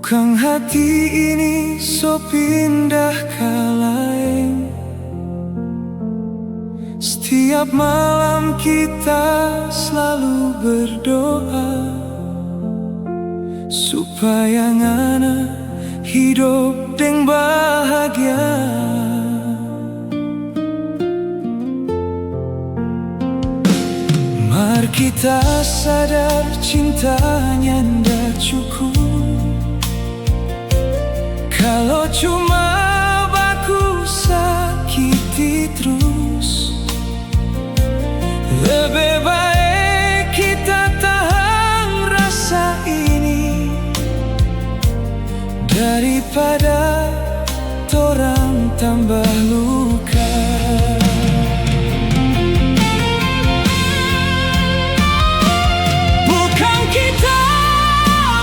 Bukan hati ini so pindah ka lain. Setiap malam kita selalu berdoa supaya ngana hidup deng bahagia. Mari kita sadar cintanya ndak cukup kalau cuma baku sakiti terus. Lebih baik kita tahan rasa ini daripada torang tambah luka. Bukan kita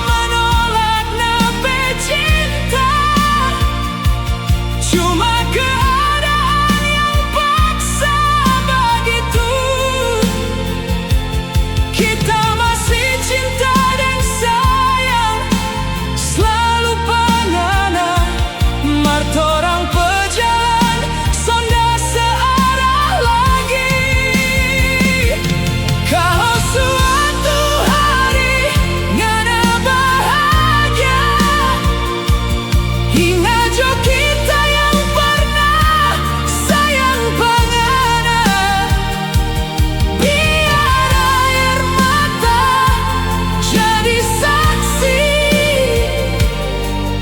menolak nape cinta, cuma keadaan yang paksa begitu. Kita masih cinta dan sayang, selalu pengana. Martorang pejalan, sonda searah lagi. Kalau suatu hari ngana bahagia, ingat jo kita yang pernah sayang pengana. Biar air mata jadi saksi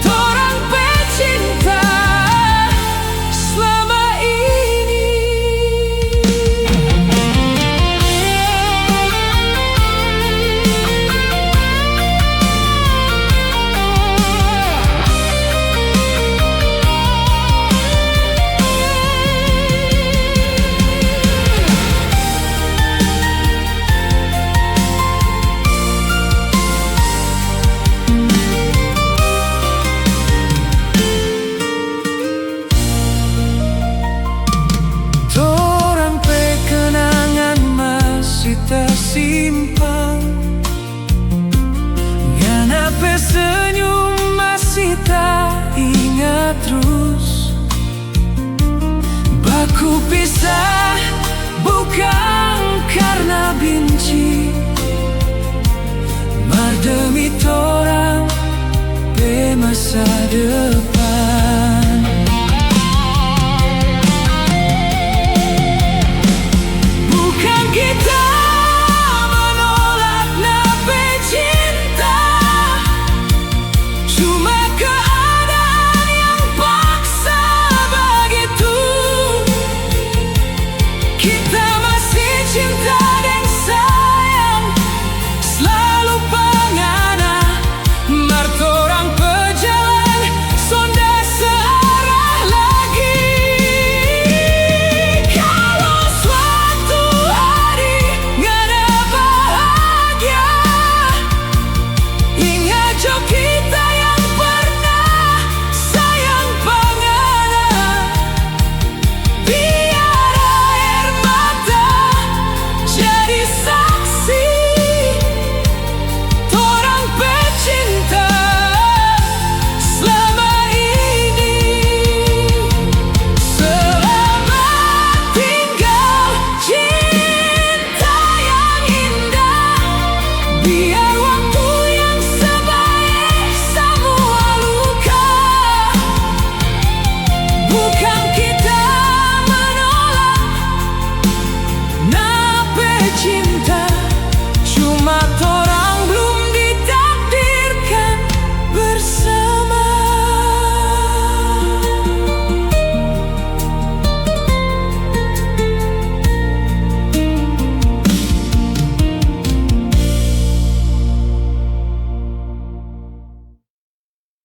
torang pecinta selama ini. Torang pe kenangan masih tersimpan, ngana pe senyum masih tak ingat terus. Baku pisah bukan karena benci,